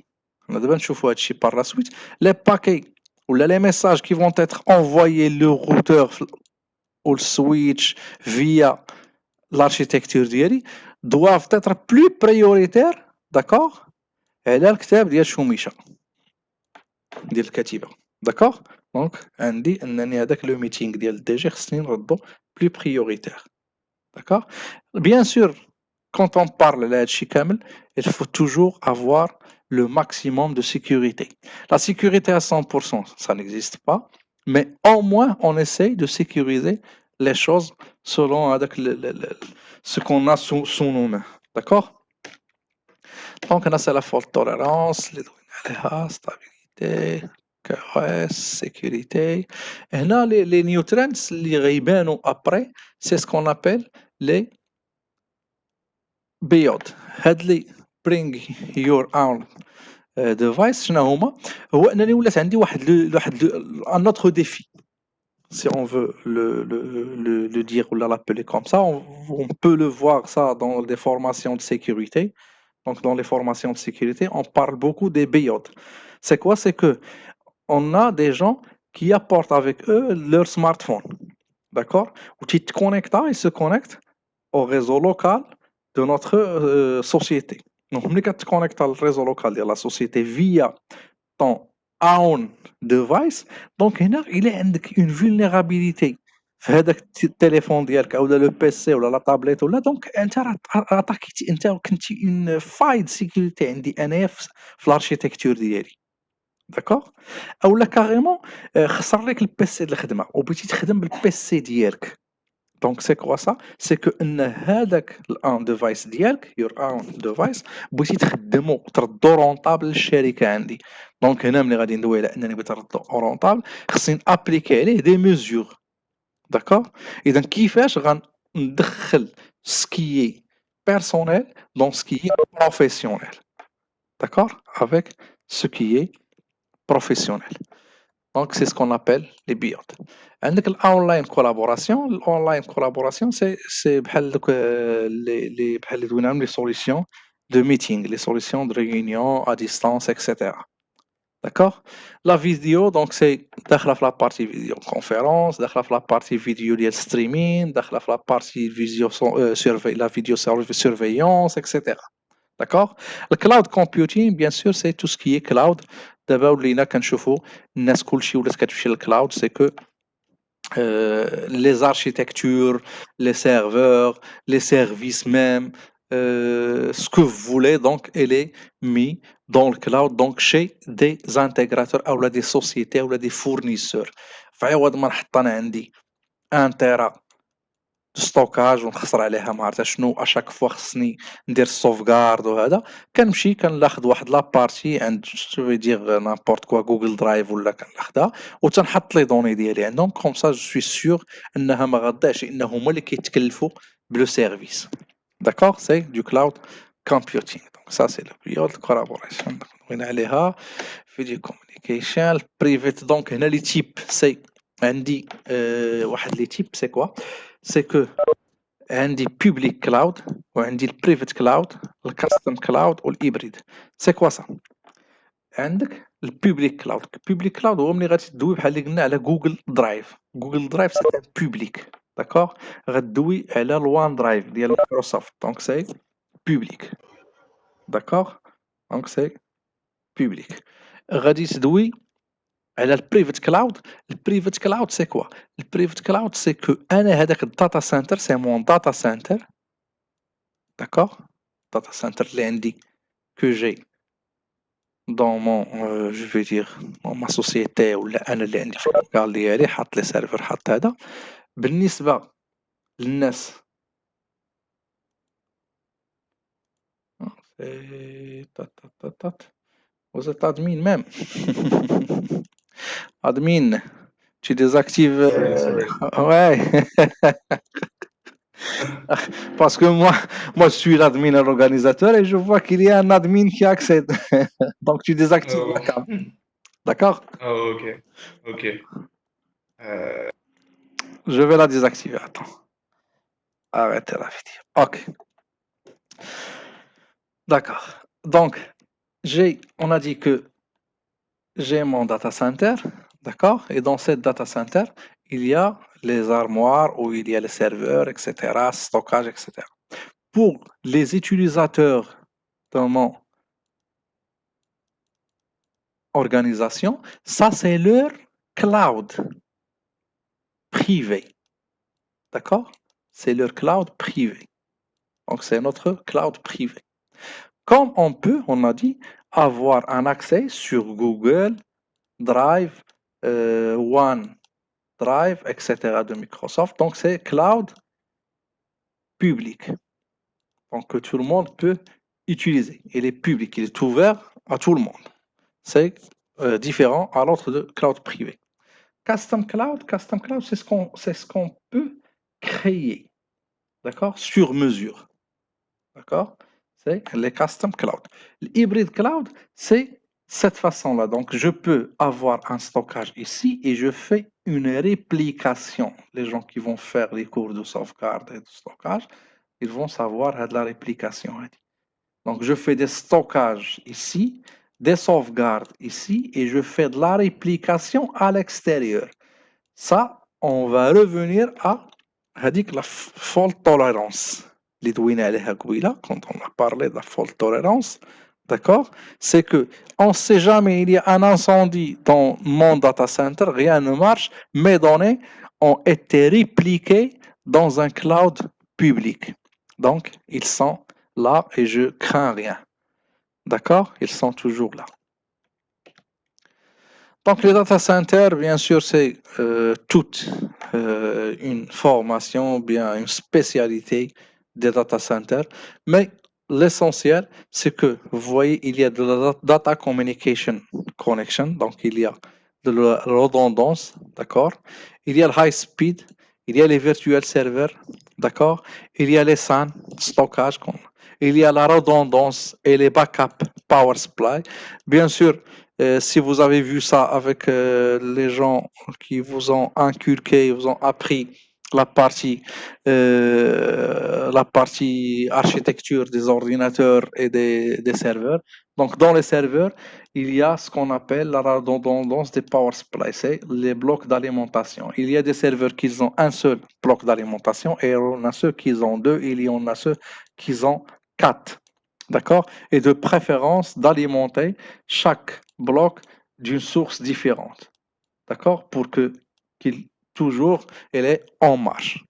on a besoin par la suite, les paquets ou les messages qui vont être envoyés le routeur ou le switch via l'architecture d'Yeri doivent être plus prioritaires, d'accord. Et là, le كتاب ديال شوميشة ديال الكتيبة. D'accord. Donc عندي أنني هذاك le meeting ديال الDG خصني نردو plus prioritaire. D'accord. Bien sûr, quand on parle de Chikamel, il faut toujours avoir le maximum de sécurité. La sécurité à 100%, ça n'existe pas, mais au moins on essaye de sécuriser les choses selon avec ce qu'on a sous nos mains. D'accord. Donc là, c'est la faute tolérance, les stabilité, QoS, sécurité. Et là, les nutrients, les ribans après, c'est ce qu'on appelle les بيض. هاد لي bring your own device شنو هما هو انني ولات عندي واحد un autre défi si on veut le dire ou l'appeler comme ça on peut le voir ça dans des formations de sécurité. Donc dans les formations de sécurité on parle beaucoup des BIOD. C'est quoi? C'est que on a des gens qui apportent avec eux leur smartphone, d'accord, où tu te connectes, ils se connectent au réseau local de notre société. Donc, ملي كتكونيكت على الريزو لوكال ديال لا سوسيتي via ton own device, donc هنا إلا عندك une vulnérabilité في هذاك التليفون ديالك او لو بي سي ولا لا طابليت ولا دونك انت راه اتاكيتي انت كنتي اون فاي د سيكوريتي عندي انايا في الاركيتكتور ديالي. داكوغ. اولا كاريمون خسر لك البي سي د الخدمه وبغيتي تخدم بالبي سي ديالك. Donc c'est quoi ça? C'est que هذاك الان ديفايس ديالك your own device بغيتي تخدمو تردو رونطابل للشركه عندي. دونك هنا ملي غادي ندوي على انني بغيت نردو رونطابل خصني نابليكي عليه دي ميزور. داكوغ. اذا كيفاش غندخل سكيي بيرسونيل دون سكيي بروفيسيونيل. داكوغ avec ce qui est professionnel. Donc, c'est ce qu'on appelle les BIOD. عندك الأونلاين كولابوراسيون. الأونلاين كولابوراسيون سي بحال دوك بحال اللي دوينا عنهم لي سوليسيون دو ميتينغ، لي سوليسيون دو ريونيون ا ديستانس اكسيتيرا. داكوغ. لا فيديو دونك سي داخله في لا بارتي فيديو كونفيرونس، داخله في لا بارتي فيديو ديال ستريمين، داخله في لا بارتي فيديو سيرفي لا فيديو سيرفيونس اكسيتيرا. D'accord. Le cloud computing, bien sûr, c'est tout ce qui est cloud. دابا ولينا كنشوفوا الناس كلشي ولات كتمشي للكلاود. سي كو les architectures, les serveurs, les services même, ce que vous voulez, donc, elle est mis dans le cloud, donc chez des intégrateurs ou des sociétés ou des fournisseurs. فعوض ما نحط انا عندي 1 تيرا ستوكاج ونخسر عليها ما عرفت شنو اشاك فوا خصني ندير السوفغارد وهذا كنمشي كناخذ واحد لابارتي عند جو دير نابورت كوا جوجل درايف ولا كناخذها وتنحط لي دوني ديالي عندهم كوم سا جو سوي سيغ انها ما غاداش لان هما اللي كيتكلفوا بلو سيرفيس. داكوغ. سي دو كلاود كومبيوتينغ. دونك سا سي لو بيود كولابوراسيون دوينا عليها فيديو كومونيكيشن بريفيت. دونك هنا لي تيب سي عندي واحد لي تيب سي كوا. C'est que عندي public cloud وعندي private cloud custom cloud والhybride. C'est quoi ça؟ عندك البوبليك كلاود. البوبليك كلاود هو ملي غتدوي بحال اللي قلنا على جوجل درايف. جوجل درايف سي ان بوبليك داكوغ. غدوي على الوان درايف ديال مايكروسوفت دونك سي بوبليك داكوغ. دونك سي بوبليك. غادي تدوي على البريفت كلاود. البريفت كلاود سي كوا؟ البريفت كلاود سي كو انا هذاك الداتا سنتر سي مون داتا سنتر داكوغ. داتا سنتر اللي عندي كو جي dans mon je vais dire dans ma société ولا انا اللي عندي في المكان ديالي حاط لي سيرفر حاط هذا. بالنسبه للناس vous êtes admin même admin tu désactives Sorry. ouais parce que moi je suis l'admin et l'organisateur et je vois qu'il y a un admin qui accède donc tu désactives la cam. D'accord? Oh, ok. Je vais la désactiver. Attends. Arrêtez la vidéo. Ok. D'accord. Donc, on a dit que j'ai mon data center. D'accord? Et dans cette data center, il y a les armoires où il y a les serveurs, etc., stockage, etc. Pour les utilisateurs de mon organisation, ça c'est leur cloud privé. D'accord? C'est leur cloud privé. Donc c'est notre cloud privé. Comme on peut, on a dit, avoir un accès sur Google Drive, OneDrive, etc. de Microsoft. Donc c'est cloud public. Donc que tout le monde peut utiliser. Il est public, il est ouvert à tout le monde. C'est différent à l'autre de cloud privé. Custom cloud, c'est ce qu'on peut créer, d'accord, sur mesure, d'accord. C'est les custom cloud. L'hybrid cloud, c'est cette façon-là. Donc, je peux avoir un stockage ici et je fais une réplication. Les gens qui vont faire les cours de sauvegarde et de stockage, ils vont savoir de la réplication. Donc, je fais des stockages ici, des sauvegardes ici et je fais de la réplication à l'extérieur. Ça, on va revenir à la fault tolerance. Quand on a parlé de la fault tolerance, d'accord, c'est que on ne sait jamais, il y a un incendie dans mon data center, rien ne marche, mes données ont été répliquées dans un cloud public. Donc, ils sont là et je crains rien. D'accord? Ils sont toujours là. Donc, les data centers, bien sûr, c'est toute une formation, bien une spécialité des data centers. Mais l'essentiel, c'est que, vous voyez, il y a de la data communication connection, donc il y a de la redondance, d'accord? Il y a le high speed, il y a les virtual servers, d'accord? Il y a les SAN, stockage, il y a la redondance et les backup power supply. Bien sûr, si vous avez vu ça avec les gens qui vous ont inculqué, vous ont appris la partie architecture des ordinateurs et des serveurs. Donc, dans les serveurs, il y a ce qu'on appelle la redondance des power supply, c'est les blocs d'alimentation. Il y a des serveurs qui ont un seul bloc d'alimentation et il y en a ceux qui ont deux, et il y en a ceux qui ont quatre. D'accord? Et de préférence d'alimenter chaque bloc d'une source différente. D'accord? Pour qu'il toujours elle est en marche.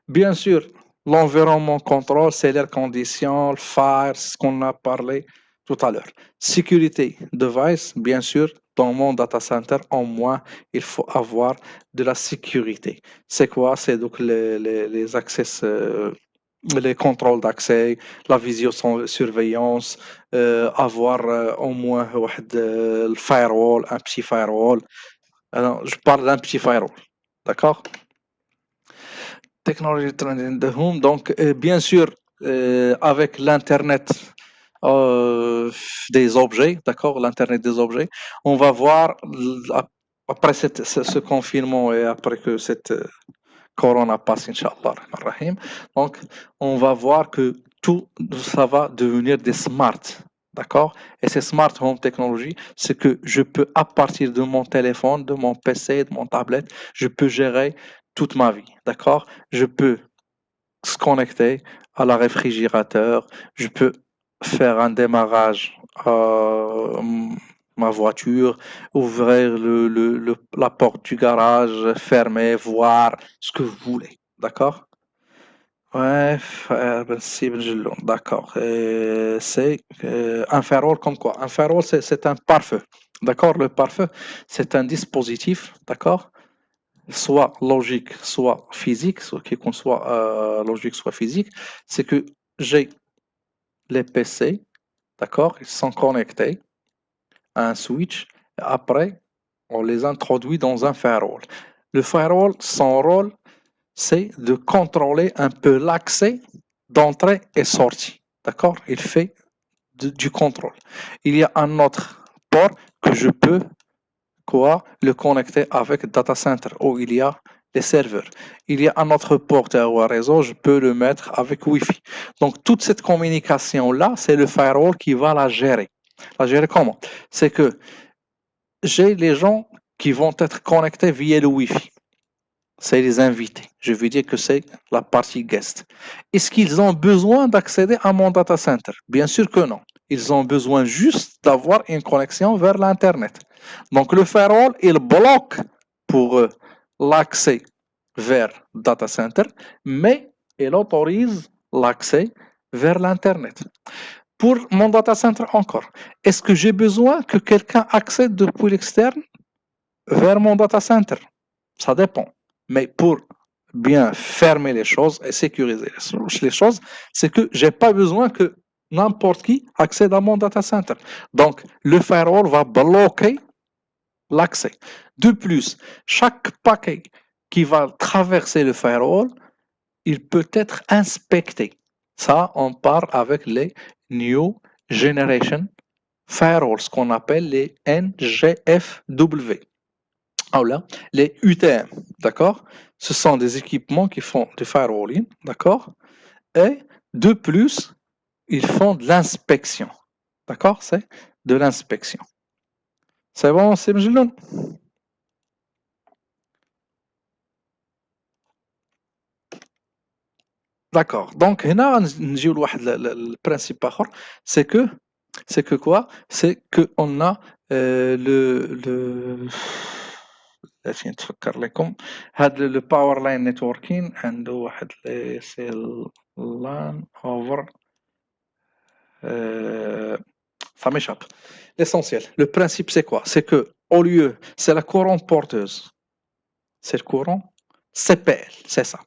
Bien sûr, l'environnement contrôle, c'est l'air condition, le fire, c'est ce qu'on a parlé tout à l'heure. Sécurité device, bien sûr, dans mon data center, au moins, il faut avoir de la sécurité. C'est quoi? C'est donc les accès, les contrôles d'accès, la visiosurveillance, avoir au moins le firewall, un petit firewall. Alors, je parle d'un petit firewall, d'accord? Technology Trend in the Home, donc bien sûr, avec l'Internet des objets, d'accord, l'Internet des objets, on va voir, après ce confinement et après que cette Corona passe, Inch'Allah, Rahim. Donc, on va voir que tout ça va devenir des smart. D'accord? Et ces smart home technologies, c'est que je peux, à partir de mon téléphone, de mon PC, de mon tablette, je peux gérer toute ma vie. D'accord? Je peux se connecter à la réfrigérateur, je peux faire un démarrage à ma voiture, ouvrir la porte du garage, fermer, voir ce que vous voulez. D'accord? Ouais, d'accord. C'est un firewall comme quoi? Un firewall, c'est un pare-feu. D'accord? Le pare-feu, c'est un dispositif, d'accord? Soit logique, soit physique, soit qu'on soit logique, soit physique. C'est que j'ai les PC, d'accord? Ils sont connectés à un switch. Et après, on les introduit dans un firewall. Le firewall, son rôle, c'est de contrôler un peu l'accès d'entrée et sortie. D'accord? Il fait du contrôle. Il y a un autre port que je peux le connecter avec data center où il y a les serveurs. Il y a un autre port ou un réseau, je peux le mettre avec Wi-Fi. Donc toute cette communication-là, c'est le firewall qui va la gérer. La gérer comment? C'est que j'ai les gens qui vont être connectés via le Wi-Fi. C'est les invités. Je veux dire que c'est la partie guest. Est-ce qu'ils ont besoin d'accéder à mon data center? Bien sûr que non. Ils ont besoin juste d'avoir une connexion vers l'Internet. Donc le firewall, il bloque pour eux l'accès vers data center, mais il autorise l'accès vers l'Internet. Pour mon data center encore, est-ce que j'ai besoin que quelqu'un accède depuis l'externe vers mon data center? Ça dépend. Mais pour bien fermer les choses et sécuriser les choses, c'est que j'ai pas besoin que n'importe qui accède à mon data center. Donc, le firewall va bloquer l'accès. De plus, chaque paquet qui va traverser le firewall, il peut être inspecté. Ça, on parle avec les New Generation Firewalls, ce qu'on appelle les NGFW. Ah là, les UTM, d'accord? Ce sont des équipements qui font du firewalling, d'accord? Et de plus, ils font de l'inspection, d'accord? C'est de l'inspection. C'est bon, c'est مجنون. D'accord. Donc, هنا نجيو لواحد البرانسيب آخر, c'est que quoi? C'est que on a le عشان نتفكر لكم هاد لو باور لاين نيتوركين عنده واحد سي لان اوفر ça m'échappe. L'essentiel, le principe c'est quoi? C'est que au lieu, c'est la courant porteuse. C'est le courant CPL, c'est ça.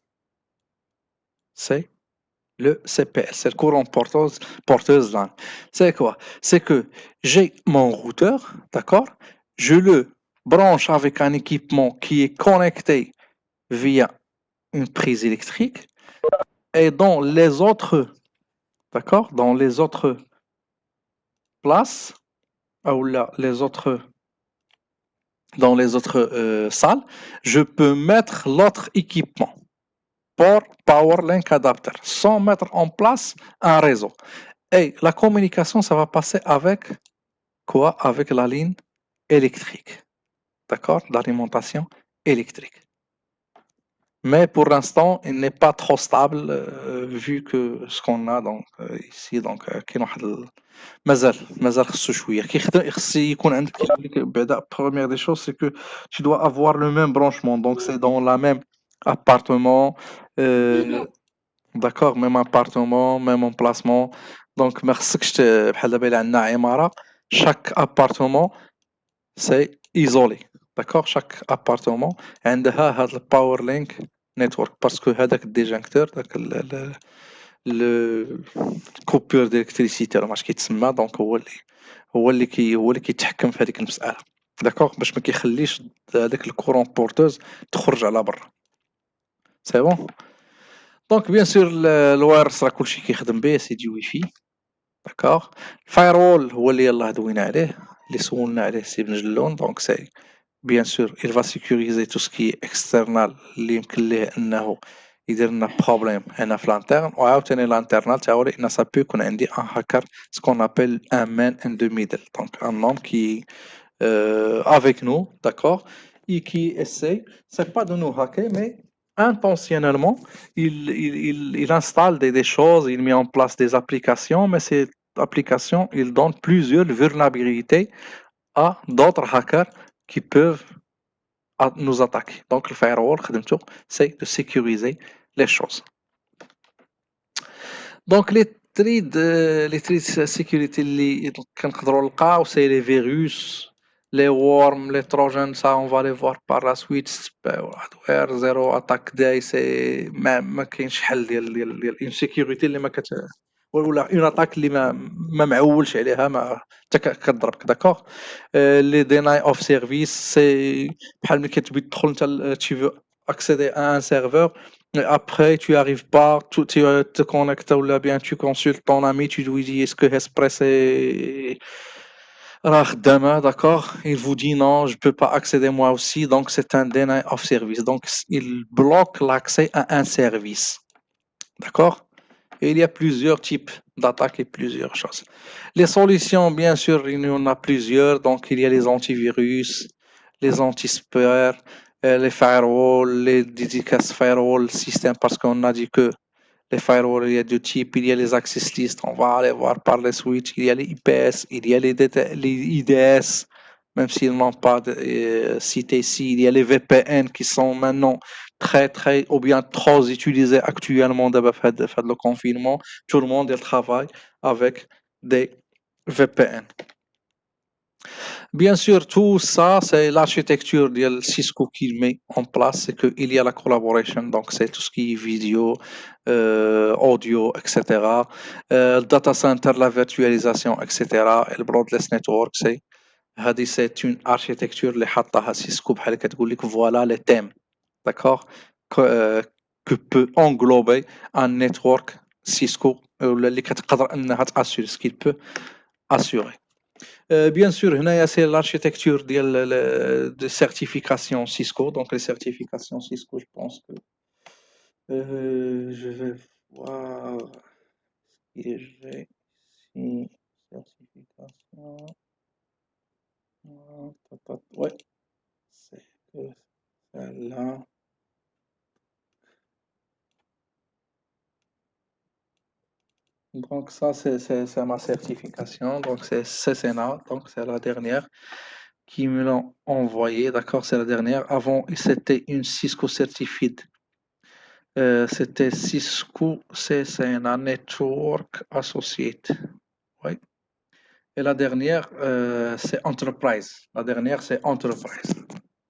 C'est le CPL, c'est le courant porteuse LAN. C'est quoi? C'est que j'ai mon routeur, d'accord? Je le branche avec un équipement qui est connecté via une prise électrique et dans les autres, d'accord? Dans les autres places, ou là, dans les autres salles, je peux mettre l'autre équipement pour PowerLink Adapter sans mettre en place un réseau. Et la communication, ça va passer avec quoi? Avec la ligne électrique. D'accord? L'alimentation électrique. Mais pour l'instant, il n'est pas trop stable vu que ce qu'on a donc, ici. Donc, كاين واحد مازال خصو شويه خص يكون عندك بعدا première des choses c'est que tu dois avoir le même branchement donc c'est dans la même appartement d'accord même appartement même emplacement donc ما خصكش بحال دابا الا عندنا عماره chaque appartement c'est isolé d'accord chaque appartement عندها هاد الباور لينك نيتورك باسكو هذاك الديجانكتور داك coupure d'électricité ولا ما عرفتش كيتسمى دونك هو اللي كيتحكم في هذيك المساله داكوغ باش ما كيخليش هذاك الكورون بورتوز تخرج على برا سي بون دونك بيان سور الوايرس راه كلشي كيخدم به سي دي واي فاي داكوغ الفايرول هو اللي يلاه دوينا عليه اللي سولنا عليه سي بن جلون دونك سي bien sûr, il va sécuriser tout ce qui est external اللي يمكن ليه انه يدير لنا بروبليم هنا في l'interne وعاوتاني l'internal تاعو ان ça peut يكون عندي un hacker ce qu'on appelle un man in the middle donc un homme qui avec nous, d'accord, et qui essaie, c'est pas de nous hacker, mais intentionnellement, il installe des choses, il met en place des applications, mais ces applications, il donne plusieurs vulnérabilités à d'autres hackers qui peuvent nous attaquer. Donc, le firewall, c'est de sécuriser les choses. Donc, les traits de sécurité اللي كنقدروا نلقاو c'est les virus, les worms, les trojans, ça on va les voir par la suite. hardware zéro attaque day c'est ما كاينش حل ديال une sécurité اللي ما كت ولا une attaque اللي ما معولش عليها ما حتى كضربك داكوغ. les deny of service c'est بحال ملي كتبغي تدخل انت tu veux accéder à un serveur. Et après, tu arrives pas, tu te connectes ou bien tu consultes ton ami, tu lui dis est-ce que Express est demain, d'accord? Il vous dit non, je peux pas accéder moi aussi, donc c'est un deny of service. Donc il bloque l'accès à un service, d'accord? Et il y a plusieurs types d'attaques et plusieurs choses. Les solutions, bien sûr, il y en a plusieurs. Donc il y a les antivirus, les anti-spam, les firewalls, les dédicaces firewall système, parce qu'on a dit que les firewalls, il y a deux types. Il y a les access lists, on va aller voir par les switches. Il y a les IPS, il y a les IDS, même s'ils n'ont pas cité ici. Il y a les VPN qui sont maintenant très, ou bien trop utilisés actuellement dans le confinement. Tout le monde il travaille avec des VPN. Bien sûr, tout ça, c'est l'architecture de Cisco qui met en place, c'est qu'il y a la collaboration, donc c'est tout ce qui est vidéo, audio, etc. Le data center, la virtualisation, etc. Et le broadless network, c'est une architecture اللي حطها Cisco بحال كتقول لك voilà les thèmes, d'accord, que peut englober un network Cisco اللي كتقدر انها تاسsurer ce qu'il peut assurer. Bien sûr, c'est l'architecture de certification Cisco. Donc, les certifications Cisco, je pense que je vais voir si j'ai ici certification. Ouais, c'est que celle-là. Donc, ça, c'est ma certification. Donc, c'est CCNA. Donc, c'est la dernière qui me l'ont envoyé. D'accord, c'est la dernière. Avant, c'était une Cisco Certified. C'était Cisco CCNA Network Associate. Oui. Et la dernière, c'est Enterprise. La dernière, c'est Enterprise.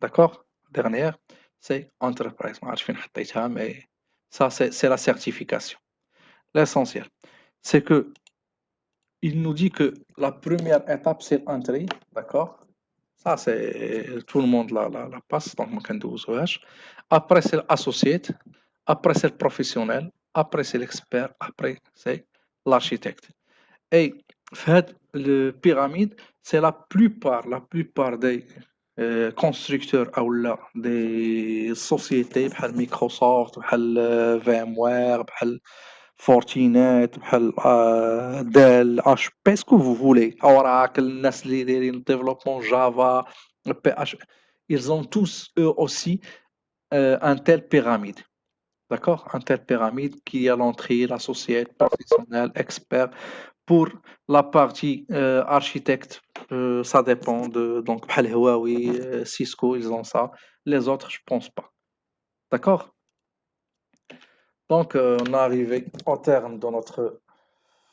D'accord? La dernière, c'est Enterprise. Mais ça, c'est la certification. L'essentiel, c'est que il nous dit que la première étape, c'est l'entrée. D'accord? Ça, c'est tout le monde la passe. Donc, après, c'est l'associate. Après, c'est le professionnel. Après, c'est l'expert. Après, c'est l'architecte. Et fait, le pyramide, c'est la plupart des constructeurs ou là, des sociétés, بحال Microsoft, بحال VMware, بحال Fortinet, بحال Dell, HP, ce que vous voulez. Oracle, الناس اللي دايرين développement Java, PHP, ils ont tous eux aussi un tel pyramide. D'accord? Un tel pyramide qui a l'entrée, la société, professionnel, expert. Pour la partie architecte, ça dépend de. Donc, بحال Huawei, Cisco, ils ont ça. Les autres, je pense pas. D'accord? Donc, on est arrivé au terme de notre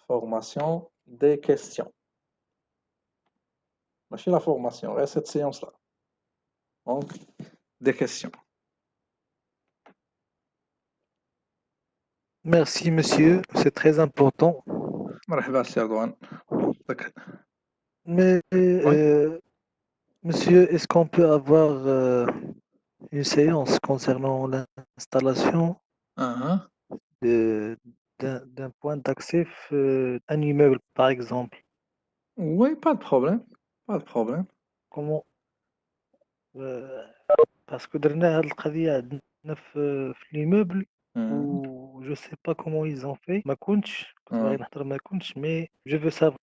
formation. Des questions. Voici la formation, et cette séance-là. Donc, des questions. Merci, monsieur. C'est très important. مرحبا سي رضوان. Mais, Oui. monsieur, est-ce qu'on peut avoir une séance concernant l'installation Uh-huh. d'un point d'accès, un immeuble, par exemple? Oui, pas de problème. Pas de problème. Comment, باسكو درنا هاد القضية عندنا في ليموبل Mhm. و جو سي با كومون ils ont fait ما كنتش كنت باغي Mhm. نحضر ما كنتش مي جو فو سافوار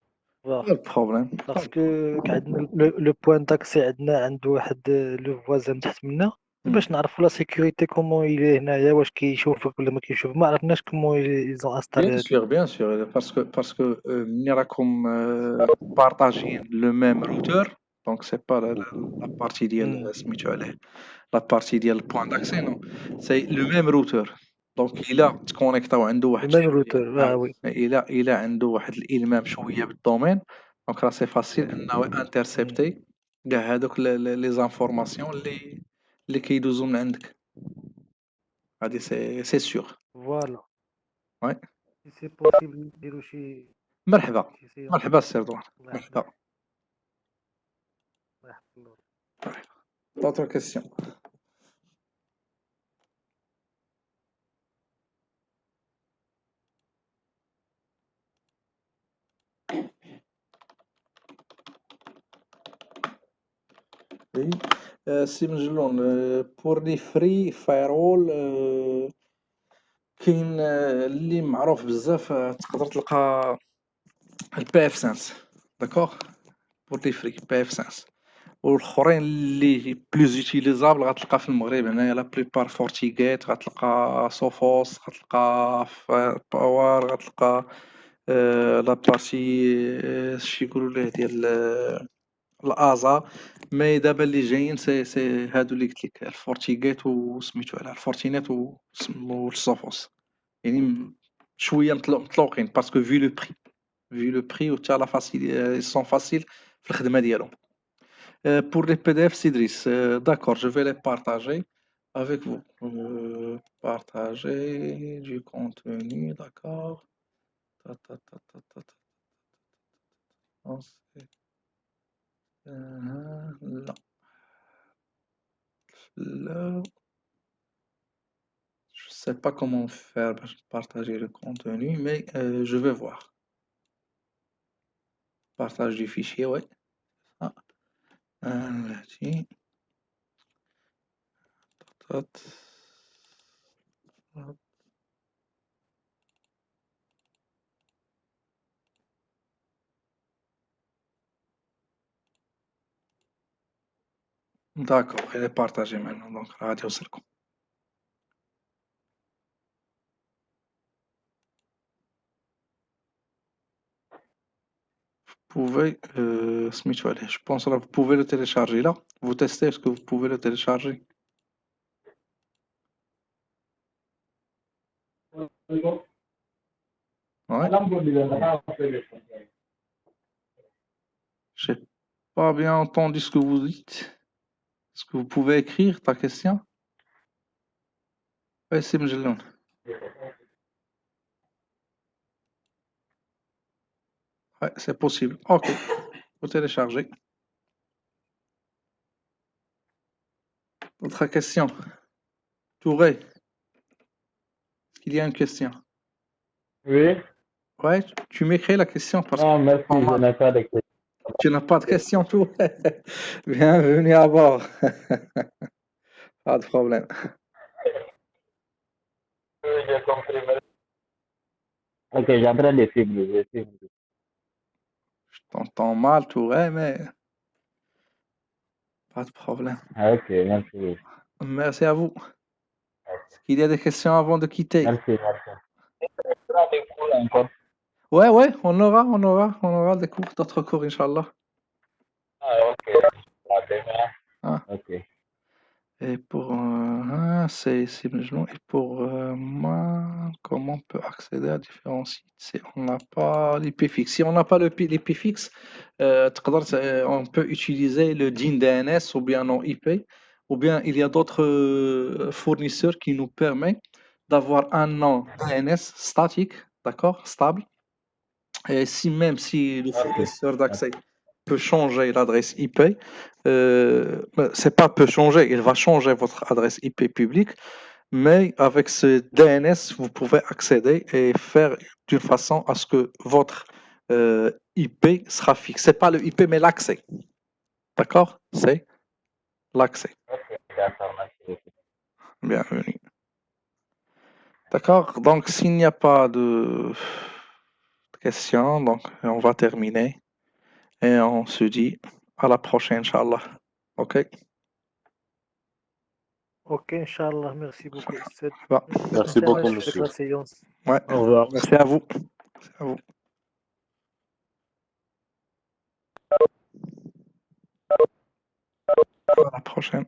Pas de problème. Pas de باسكو problème. عندنا لو بوان داكسي عندنا عنده واحد لو فوازان تحت منا Mhm. باش نعرفوا لا سيكوريتي كومون يلي هنايا واش كيشوفك ولا ما كيشوف ما عرفناش كومون ils ont installé Bien sûr, parce que Miracom partagent le même routeur, donc c'est pas la partie ديال سميتو عليه la partie ديال le point d'accès, non, c'est le même routeur. Donc il a تكونيكتاو عنده واحد الميم شويه روتر وي il a عنده واحد الالمام شويه بالدومين، دونك راه سي فاسيل انه انترسبتي كاع هادوك لي زانفورماسيون اللي كيدوزو من عندك، هادي سي سيغ. فوالا وي سي سي بوسيبل نديرو مرحبا شي سيونس مرحبا السي رضوان، الله مرحبا. يحفظك الله يحفظك D'autres questions? Oui. سي مجلون pour les free firewall كاين اللي معروف بزاف، تقدر تلقى البي اف 5 داكوغ pour les free بي اف 5، والاخرين اللي بلوز يوتيليزابل غتلقى في المغرب هنايا لا بليبار فورتيغيت، غتلقى سوفوس، غتلقى باور، غتلقى لا بارتي شي يقولوا ليه ديال الازا. مي دابا اللي جايين سي هادو اللي قلت لك الفورتيغيت وسميتو على الفورتينيت والسوفوس، يعني شويه مطلوقين باسكو في لو بري و حتى لا فاسيل سون فاسيل في الخدمه ديالهم. Pour les PDF, Cédric, d'accord, je vais les partager avec vous. Partager du contenu, d'accord. Ta, ta, ta, ta, ta, ta. Ensuite, là, là. Je sais pas comment faire pour partager le contenu, mais je vais voir. Partage du fichier, ouais. Ah, là-dessus. Tot. Hop. D'accord, il est partagé maintenant, donc radio circuit. Vous pouvez, سميتو عليه, je pense là, vous pouvez le télécharger là. Vous testez, est-ce que vous pouvez le télécharger? Ouais. J'ai pas bien entendu ce que vous dites. Est-ce que vous pouvez écrire ta question? Ouais, c'est Mjelloun. Ouais, c'est possible. Ok, vous téléchargez. Autre question? Touré, est-ce qu'il y a une question? Oui, Ouais, tu m'écris la question parce que non, merci, je n'ai pas de questions. tu n'as pas de question, Touré. Bienvenue à bord. Pas de problème. Oui, j'ai compris. Merci. Ok, j'ai en train de suivre, je vais suivre. Je t'entends mal, Touré, mais pas de problème. Ah, ok, merci. Merci à vous. Est-ce qu'il y a des questions avant de quitter? Merci, merci. Il y aura des cours encore. Ouais, on aura des cours, d'autres cours, Inch'Allah. Ah, ok. À demain. Hein. Ok. Et pour c'est Mejloun. Et pour moi, comment on peut accéder à différents sites si on n'a pas l'IP fixe? Si on n'a pas l'IP fixe, on peut utiliser le DIN DNS ou bien non IP, ou bien il y a d'autres fournisseurs qui nous permettent d'avoir un nom DNS statique, d'accord, stable. Et même si le Ok. fournisseur d'accès peut changer l'adresse IP, c'est pas peut changer, il va changer votre adresse IP publique, mais avec ce DNS, vous pouvez accéder et faire d'une façon à ce que votre IP sera fixe. C'est pas le IP, mais l'accès. D'accord? C'est l'accès. D'accord, merci. Bienvenue. D'accord, donc s'il n'y a pas de questions, donc on va terminer et on se dit à la prochaine, Inch'Allah. Ok? Ok, Inch'Allah, merci beaucoup. Bah, Merci beaucoup, Avec monsieur. la séance. ouais, Au revoir. merci à vous. Merci à vous. À la prochaine.